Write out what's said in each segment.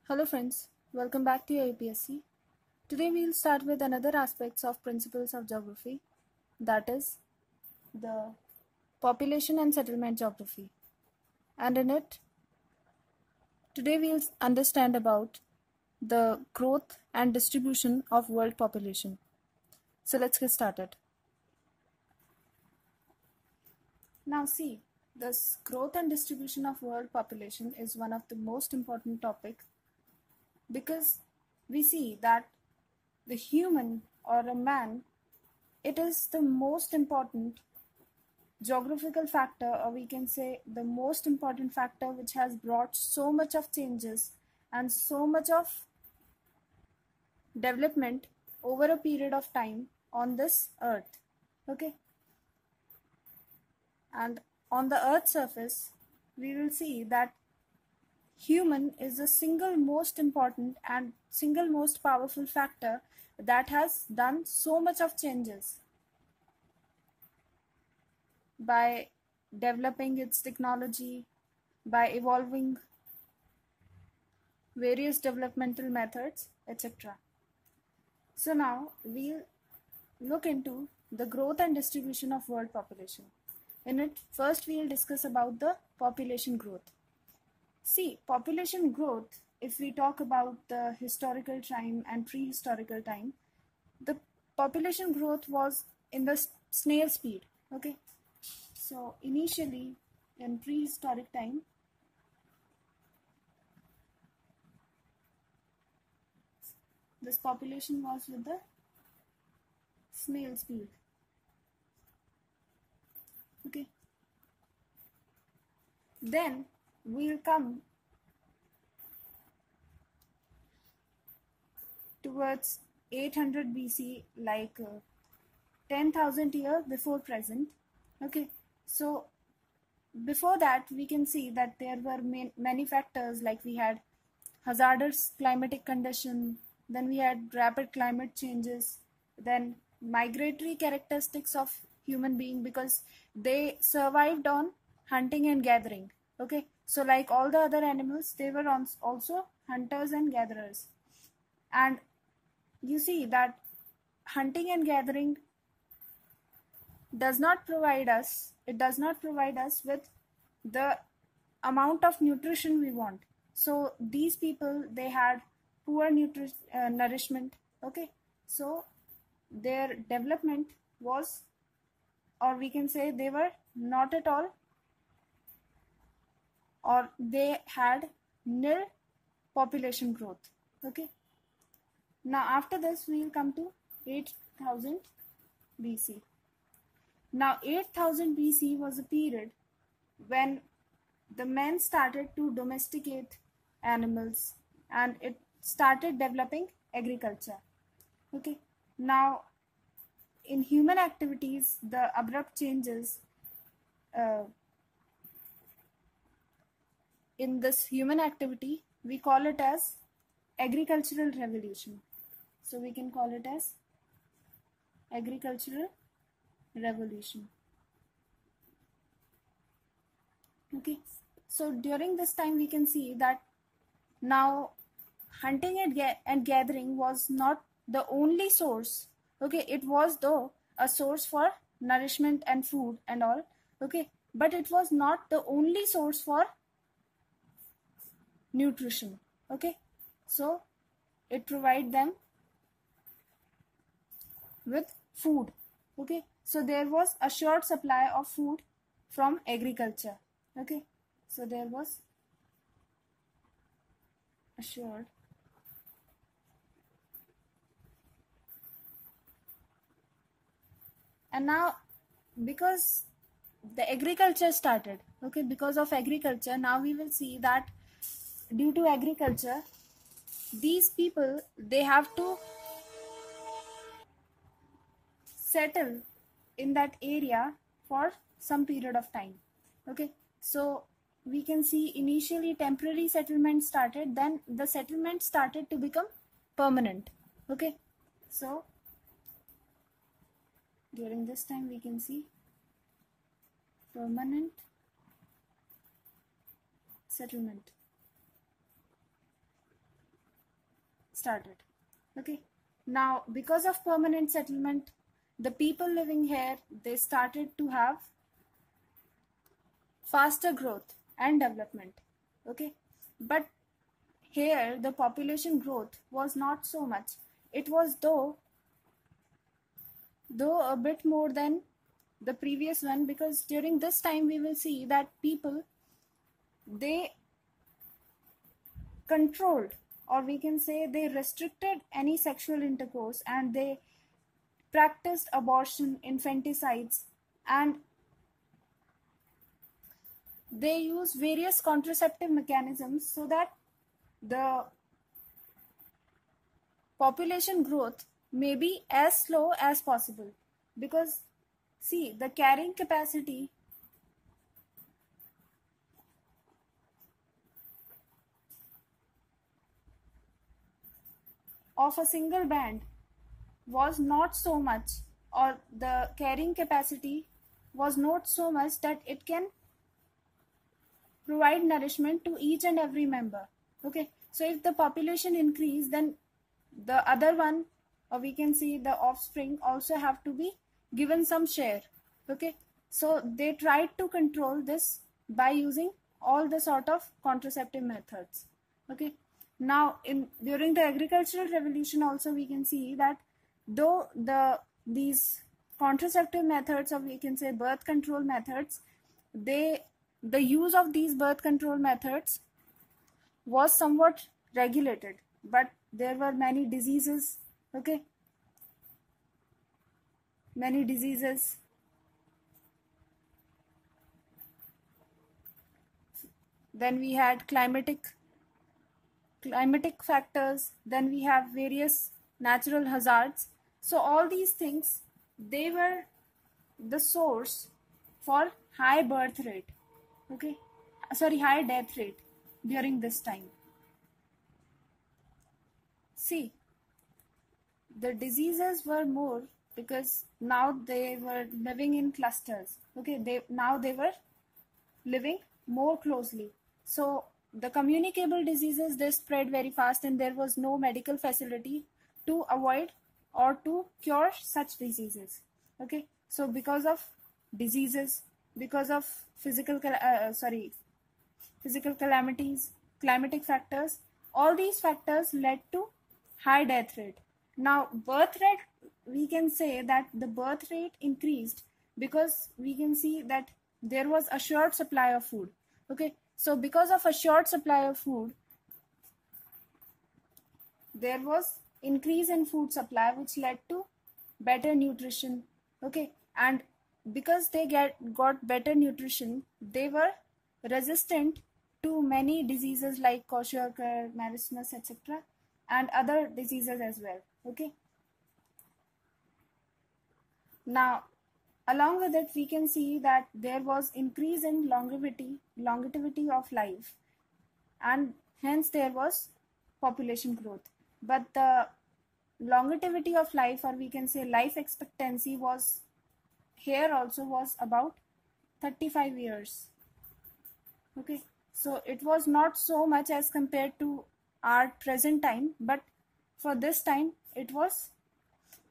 Hello friends, welcome back to your APSC. Today we will start with another aspects of principles of geography, that is the population and settlement geography. And in it, today we will understand about the growth and distribution of world population. So let's get started. Now see, this growth and distribution of world population is one of the most important topics because we see that the human or a man, it is the most important geographical factor, or we can say the most important factor which has brought so much of changes and so much of development over a period of time on this earth. Okay, and on the earth surface we will see that human is the single most important and single most powerful factor that has done so much of changes by developing its technology, by evolving various developmental methods, etc. So now we'll look into the growth and distribution of world population. In it, first we'll discuss about the population growth. See, population growth, if we talk about the historical time and prehistorical time, the population growth was in the snail speed. Okay, so initially in prehistoric time, this population was with the snail speed. Okay, then we'll come towards 800 BC, like 10,000 years before present. Okay, so before that we can see that there were many factors, like we had hazardous climatic condition, then we had rapid climate changes, then migratory characteristics of human being because they survived on hunting and gathering. Okay, so like all the other animals, they were also hunters and gatherers. And you see that hunting and gathering does not provide us with the amount of nutrition we want. So these people, they had poor nourishment. Okay, so their development was, or we can say they were not at all, or they had nil population growth. Okay, now after this we will come to 8000 BC. Now 8000 BC was a period when the men started to domesticate animals and it started developing agriculture. Okay, now in human activities, the abrupt changes in this human activity, we call it as agricultural revolution. So we can call it as agricultural revolution. Okay, so during this time we can see that now hunting and gathering was not the only source. Okay, it was though a source for nourishment and food and all. Okay, but it was not the only source for nutrition. Okay, so it provided them with food. Okay, so there was a short supply of food from agriculture. Okay, so there was assured and now because the agriculture started, okay, because of agriculture, now we will see that due to agriculture, these people, they have to settle in that area for some period of time. Okay, so we can see initially temporary settlement started, then the settlement started to become permanent. Okay, so during this time we can see permanent settlement. started. Okay, now because of permanent settlement, the people living here, they started to have faster growth and development. Okay, but here the population growth was not so much. It was though a bit more than the previous one, because during this time we will see that people, they controlled, or we can say they restricted any sexual intercourse, and they practiced abortion, infanticides, and they use various contraceptive mechanisms so that the population growth may be as slow as possible. Because see, the carrying capacity of a single band was not so much, or the carrying capacity was not so much that it can provide nourishment to each and every member. Okay, so if the population increase, then the other one, or we can see the offspring, also have to be given some share. Okay, so they tried to control this by using all the sort of contraceptive methods. Okay, now during the agricultural revolution also we can see that though these contraceptive methods, or we can say birth control methods, the use of these birth control methods was somewhat regulated, but there were many diseases. Okay, many diseases. Then we had climatic factors, then we have various natural hazards. So all these things, they were the source for high birth rate. Okay, sorry, high death rate during this time. See, the diseases were more because now they were living in clusters. Okay, they were living more closely. So the communicable diseases, they spread very fast, and there was no medical facility to avoid or to cure such diseases. Okay, so because of diseases, because of physical calamities, climatic factors, all these factors led to high death rate. Now birth rate, we can say that the birth rate increased because we can see that there was a short supply of food. Okay, so because of a short supply of food, there was increase in food supply, which led to better nutrition. Okay, and because they got better nutrition, they were resistant to many diseases like kwashiorkor, marasmus, etc., and other diseases as well. Okay, now along with it, we can see that there was increase in longevity of life, and hence there was population growth. But the longevity of life, or we can say life expectancy, was here also was about 35 years. Okay, so it was not so much as compared to our present time, but for this time it was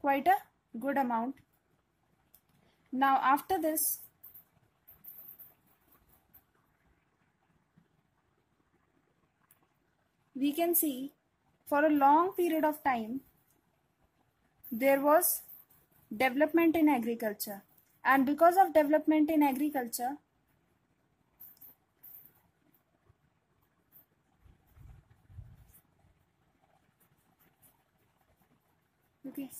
quite a good amount. Now after this, we can see for a long period of time there was development in agriculture, and because of development in agriculture, okay,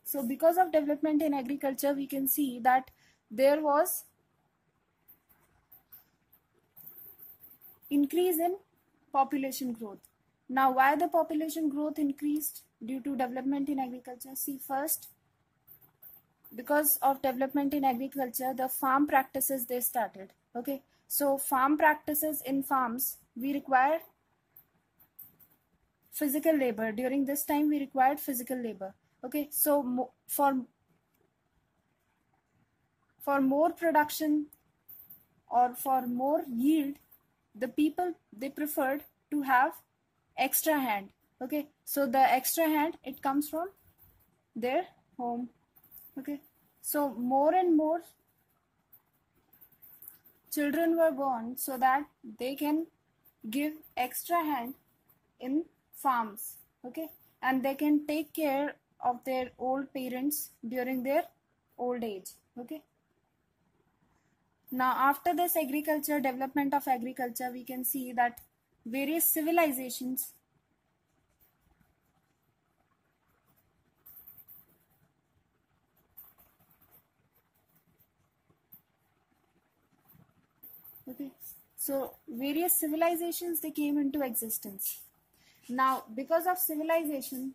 so because of development in agriculture, we can see that there was increase in population growth. Now why the population growth increased due to development in agriculture? See, first, because of development in agriculture, the farm practices, they started. Okay, so farm practices, in farms we require physical labor. During this time we required physical labor. Okay, so for more production or for more yield, the people, they preferred to have extra hand. Okay, so the extra hand, it comes from their home. Okay, so more and more children were born so that they can give extra hand in farms. Okay, and they can take care of their old parents during their old age. Okay, now after this agriculture, development of agriculture, we can see that various civilizations okay, so various civilizations, they came into existence. Now because of civilization,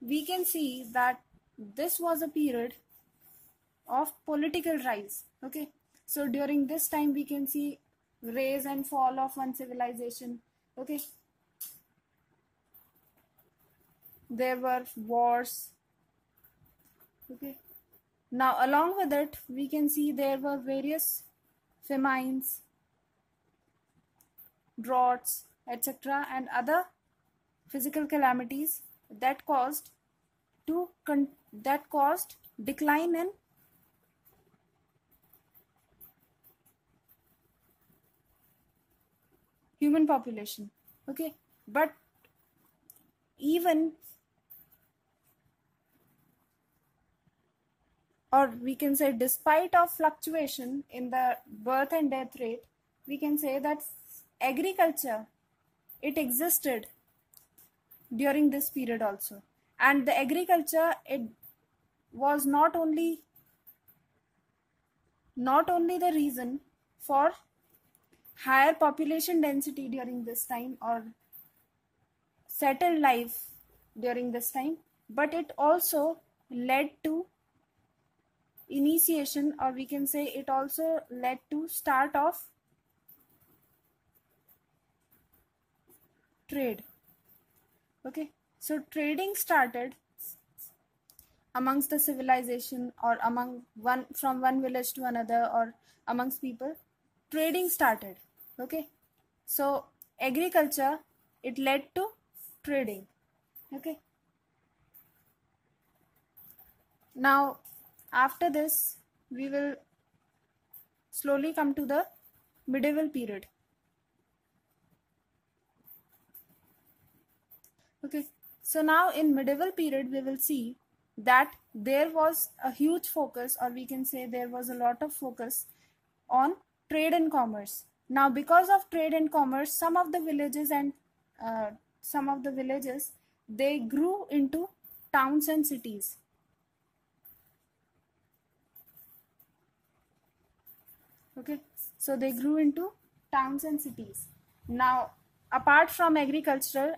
we can see that this was a period of political rise. Okay, so during this time we can see rise and fall of one civilization. Okay, there were wars. Okay, now along with it, we can see there were various famines, droughts, etc., and other physical calamities that caused decline in human population. Okay, but even, or we can say despite of fluctuation in the birth and death rate, we can say that agriculture, it existed during this period also. And the agriculture, it was not only the reason for higher population density during this time or settled life during this time, but it also led to initiation, or we can say it also led to start of trade. Okay, so trading started amongst the civilization, or among from one village to another, or amongst people. Trading started. Okay, so agriculture, it led to trading. Okay, now after this we will slowly come to the medieval period. Okay, so now in medieval period we will see that there was a huge focus, or we can say there was a lot of focus on trade and commerce. Now because of trade and commerce, some of the villages, they grew into towns and cities. Okay, so they grew into towns and cities. Now apart from agriculture,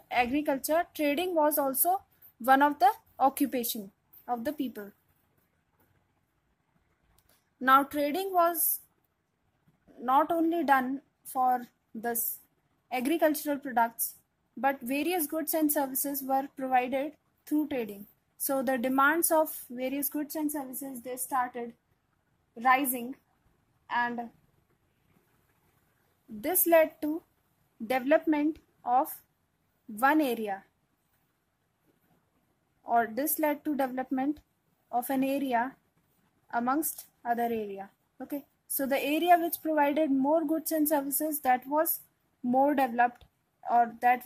trading was also one of the occupation of the people. Now trading was not only done for this agricultural products, but various goods and services were provided through trading. So the demands of various goods and services, they started rising, and this led to development of one area, or this led to development of an area amongst other area. Okay, so the area which provided more goods and services, that was more developed, or that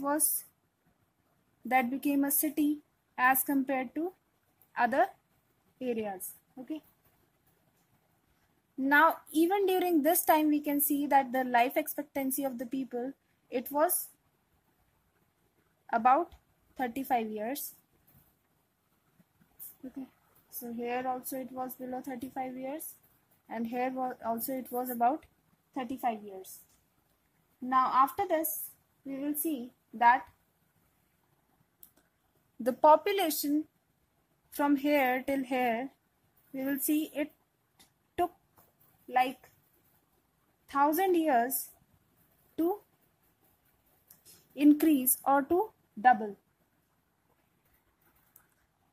became a city as compared to other areas. Okay, now even during this time we can see that the life expectancy of the people, it was about 35 years. Okay, so here also it was below 35 years, and here also it was about 35 years. Now after this we will see that the population from here till here, we will see it took like 1,000 years to increase or to double.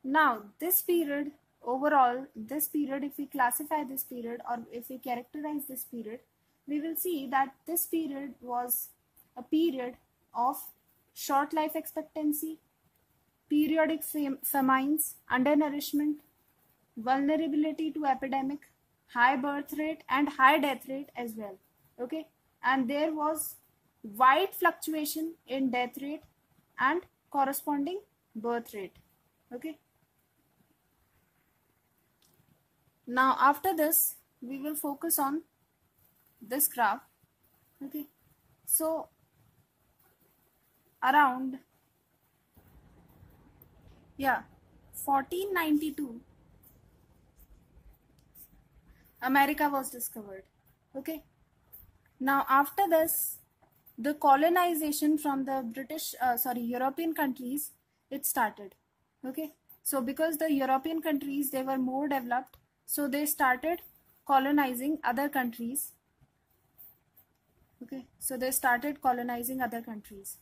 Now this period, overall this period, if we classify this period, or if we characterize this period, we will see that this period was a period of short life expectancy, periodic famines, undernourishment, vulnerability to epidemic, high birth rate and high death rate as well. Okay, and there was wide fluctuation in death rate and corresponding birth rate. Okay, now after this we will focus on this graph. Okay, so around 1492 America was discovered. Okay, now after this the colonization from the European countries, it started. Okay, so because the European countries, they were more developed, so they started colonizing other countries. Okay, so they started colonizing other countries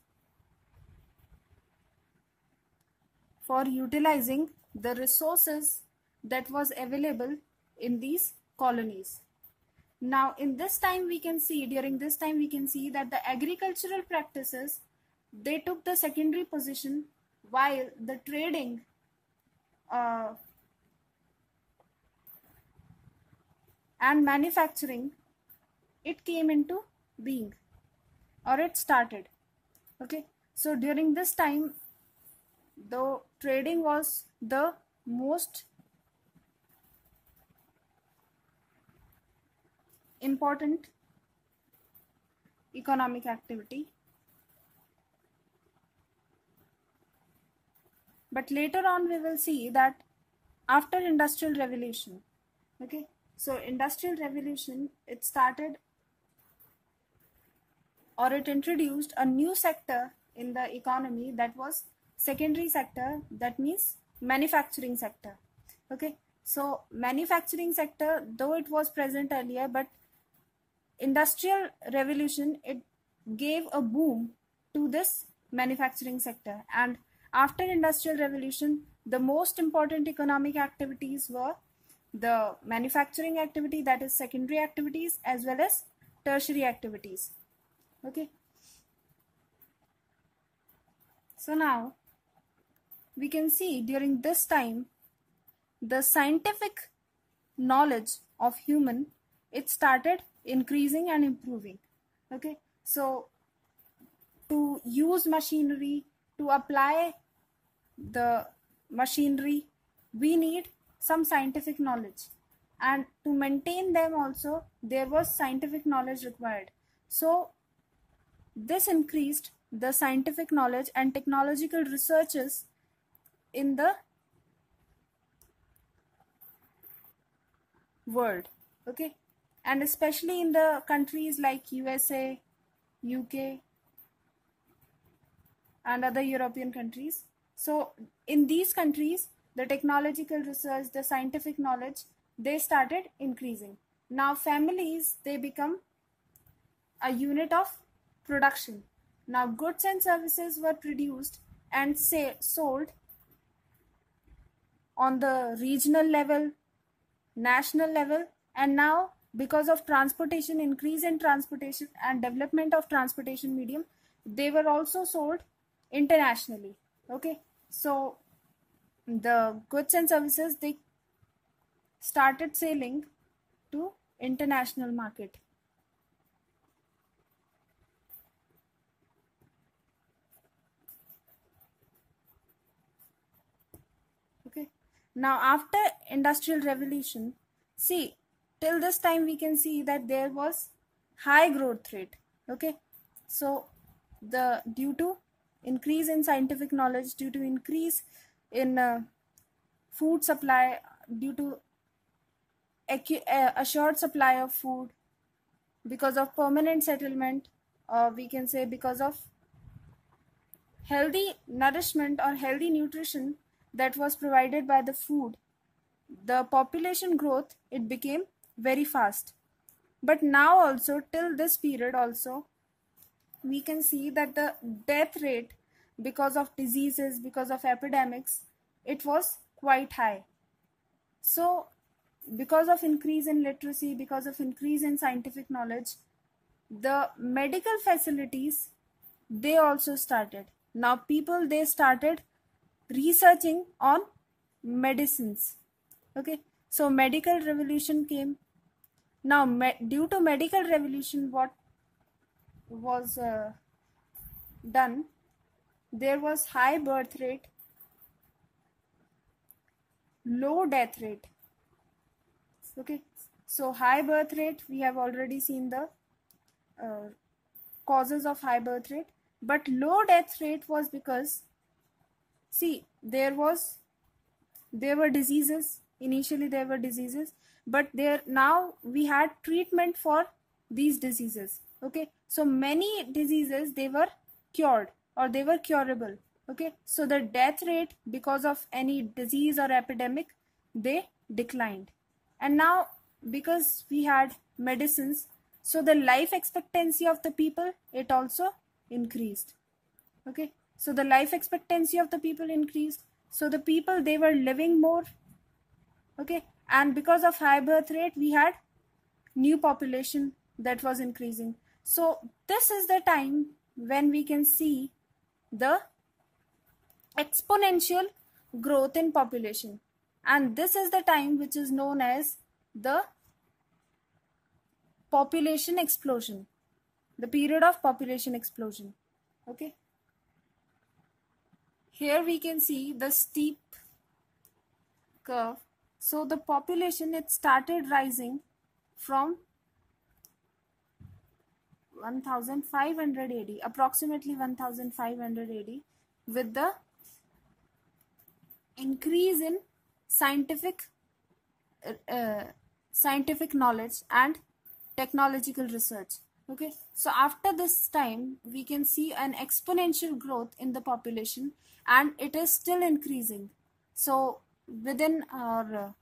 for utilizing the resources that was available in these colonies. Now in this time we can see, during this time we can see that the agricultural practices, they took the secondary position, while the trading and manufacturing, it came into being, or it started. Okay, so during this time the trading was the most important economic activity. But later on we will see that after industrial revolution, okay, so industrial revolution, it started, or it introduced a new sector in the economy, that was secondary sector, that means manufacturing sector. Okay, so manufacturing sector, though it was present earlier, but industrial revolution, it gave a boom to this manufacturing sector. And after industrial revolution, the most important economic activities were the manufacturing activity, that is secondary activities, as well as tertiary activities. Okay, so now we can see during this time the scientific knowledge of human, it started increasing and improving. Okay, so to use machinery, to apply the machinery, we need some scientific knowledge, and to maintain them also there was scientific knowledge required. So this increased the scientific knowledge and technological researches in the world. Okay, and especially in the countries like USA, UK and other European countries. So in these countries, the technological research, the scientific knowledge, they started increasing. Now families, they become a unit of production. Now goods and services were produced and sold on the regional level, national level, and now because of transportation, increase in transportation and development of transportation medium, they were also sold internationally. Okay, so the goods and services, they started selling to international market. Okay, now after industrial revolution, see, till this time we can see that there was high growth rate. Okay, so the due to increase in scientific knowledge, due to increase in food supply, due to assured supply of food, because of permanent settlement, or we can say because of healthy nourishment or healthy nutrition that was provided by the food, the population growth, it became very fast. But now also, till this period also, we can see that the death rate because of diseases, because of epidemics, it was quite high. So because of increase in literacy, because of increase in scientific knowledge, the medical facilities, they also started. Now people, they started researching on medicines. Okay, so medical revolution came. Now due to medical revolution, what was done, there was high birth rate, low death rate. Okay, so high birth rate, we have already seen the causes of high birth rate, but low death rate was because, see, there were diseases. Initially there were diseases, but now we had treatment for these diseases. Okay, so many diseases, they were cured or they were curable. Okay, so the death rate because of any disease or epidemic, they declined. And now because we had medicines, so the life expectancy of the people, it also increased. Okay, so the life expectancy of the people increased, so the people, they were living more. Okay, and because of high birth rate, we had new population that was increasing. So this is the time when we can see the exponential growth in population, and this is the time which is known as the population explosion, the period of population explosion. Okay, here we can see the steep curve. So the population, it started rising from 1500 AD, approximately 1500 AD, with the increase in scientific knowledge and technological research. Okay, so after this time, we can see an exponential growth in the population, and it is still increasing. So within our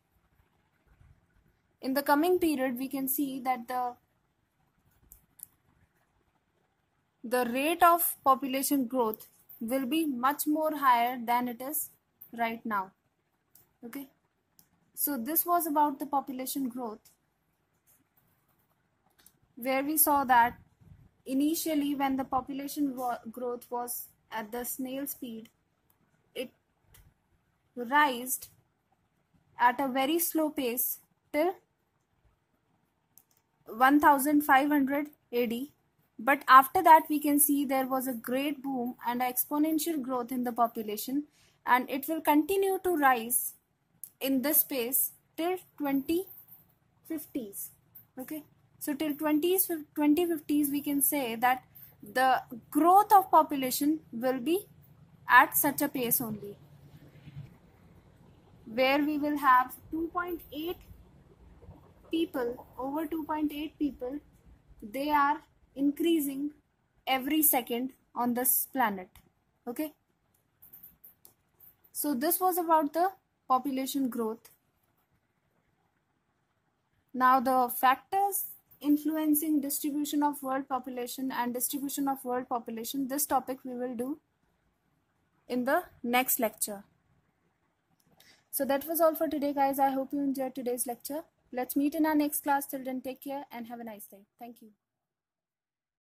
in the coming period, we can see that the rate of population growth will be much more higher than it is right now. Okay, so this was about the population growth, where we saw that initially when the population growth was at the snail speed, it rised at a very slow pace till 1500 AD. But after that, we can see there was a great boom and exponential growth in the population, and it will continue to rise in this pace till 2050s. Okay, so till 2050s, we can say that the growth of population will be at such a pace only, where we will have 2.8 people, over 2.8 people, they are increasing every second on this planet. Okay, so this was about the population growth. Now the factors influencing distribution of world population and distribution of world population, this topic we will do in the next lecture. So that was all for today, guys. I hope you enjoyed today's lecture. Let's meet in our next class. Till then, take care and have a nice day. Thank you.